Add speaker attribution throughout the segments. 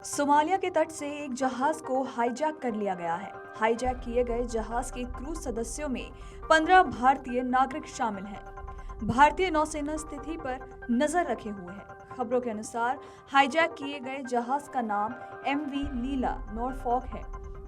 Speaker 1: Somalia के तट से एक जहाज को हाईजैक कर लिया गया है। हाईजैक किए गए जहाज के क्रू सदस्यों में 15 भारतीय नागरिक शामिल हैं। भारतीय नौसेना स्थिति पर नजर रखे हुए है। खबरों के अनुसार हाईजैक किए गए जहाज का नाम MV लीला नॉरफॉक है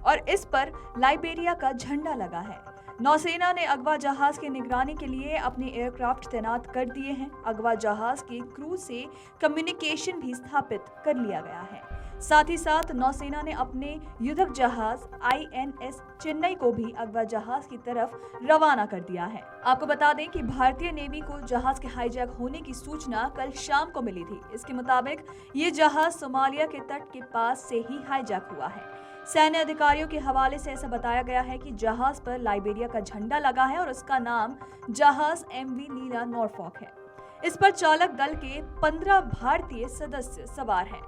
Speaker 1: और इस पर लाइबेरिया का झंडा लगा है। नौसेना ने अगवा जहाज की निगरानी के लिए अपने एयरक्राफ्ट तैनात कर दिए हैं। अगवा जहाज के क्रू से कम्युनिकेशन भी स्थापित कर लिया गया है। साथ ही साथ नौसेना ने अपने युद्धक जहाज INS चेन्नई को भी अगवा जहाज की तरफ रवाना कर दिया है। आपको बता दें कि भारतीय नेवी को जहाज के हाईजैक होने की सूचना कल शाम को मिली थी। इसके मुताबिक ये जहाज सोमालिया के तट के पास से ही हाईजैक हुआ है। सैन्य अधिकारियों के हवाले से ऐसा बताया गया है कि जहाज पर लाइबेरिया का झंडा लगा है और उसका नाम जहाज MV लीला नॉरफॉक है। इस पर चालक दल के 15 भारतीय सदस्य सवार हैं।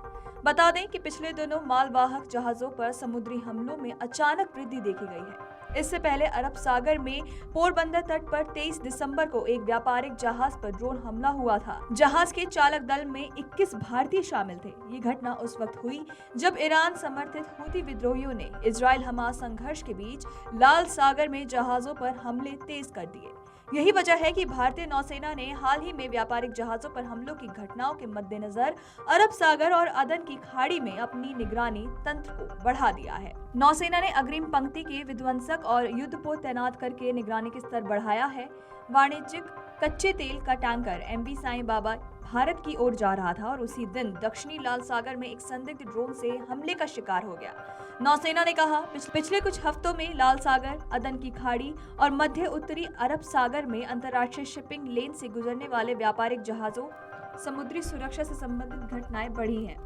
Speaker 1: बता दें कि पिछले दिनों मालवाहक जहाजों पर समुद्री हमलों में अचानक वृद्धि देखी गई है। इससे पहले अरब सागर में पोरबंदर तट पर 23 दिसंबर को एक व्यापारिक जहाज पर ड्रोन हमला हुआ था। जहाज के चालक दल में 21 भारतीय शामिल थे। ये घटना उस वक्त हुई जब ईरान समर्थित हूती विद्रोहियों ने इजराइल हमास संघर्ष के बीच लाल सागर में जहाजों पर हमले तेज कर दिए। यही वजह है कि भारतीय नौसेना ने हाल ही में व्यापारिक जहाजों पर हमलों की घटनाओं के मद्देनजर अरब सागर और अदन की खाड़ी में अपनी निगरानी तंत्र को बढ़ा दिया है। नौसेना ने अग्रिम पंक्ति के विध्वंसक और युद्धपोत तैनात करके निगरानी का स्तर बढ़ाया है। वाणिज्यिक कच्चे तेल का टैंकर MV साईं बाबा भारत की ओर जा रहा था और उसी दिन दक्षिणी लाल सागर में एक संदिग्ध ड्रोन से हमले का शिकार हो गया। नौसेना ने कहा, पिछले कुछ हफ्तों में लाल सागर, अदन की खाड़ी और मध्य उत्तरी अरब सागर में अंतर्राष्ट्रीय शिपिंग लेन से गुजरने वाले व्यापारिक जहाजों समुद्री सुरक्षा से संबंधित घटनाएं बढ़ी हैं।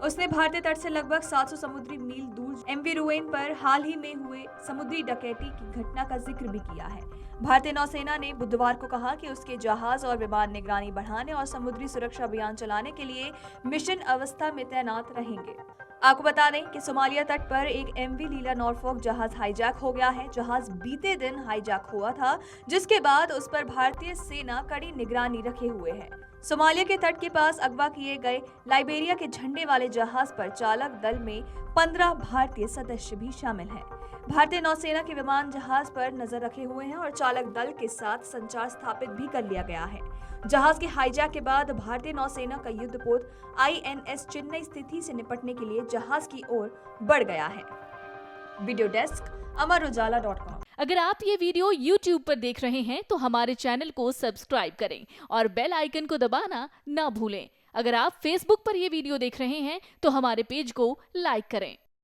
Speaker 1: उसने भारतीय तट से लगभग 700 समुद्री मील दूर MV रुवेन पर हाल ही में हुए समुद्री डकैती की घटना का जिक्र भी किया है। भारतीय नौसेना ने बुधवार को कहा कि उसके जहाज और विमान निगरानी बढ़ाने और समुद्री सुरक्षा अभियान चलाने के लिए मिशन अवस्था में तैनात रहेंगे। आपको बता दें कि सोमालिया तट पर एक MV लीला नॉरफॉक जहाज हाईजैक हो गया है। जहाज बीते दिन हाईजैक हुआ था, जिसके बाद उस पर भारतीय सेना कड़ी निगरानी रखे हुए है। सोमालिया के तट के पास अगवा किए गए लाइबेरिया के झंडे वाले जहाज पर चालक दल में 15 भारतीय सदस्य भी शामिल हैं। भारतीय नौसेना के विमान जहाज पर नजर रखे हुए हैं और चालक दल के साथ संचार स्थापित भी कर लिया गया है। जहाज के हाईजैक के बाद भारतीय नौसेना का युद्धपोत INS चेन्नई स्थिति से निपटने के लिए जहाज की ओर बढ़ गया है। Video desk amarujala.com।
Speaker 2: अगर आप ये वीडियो YouTube पर देख रहे हैं तो हमारे चैनल को सब्सक्राइब करें और बेल आइकन को दबाना ना भूलें। अगर आप Facebook पर ये वीडियो देख रहे हैं तो हमारे पेज को लाइक करें।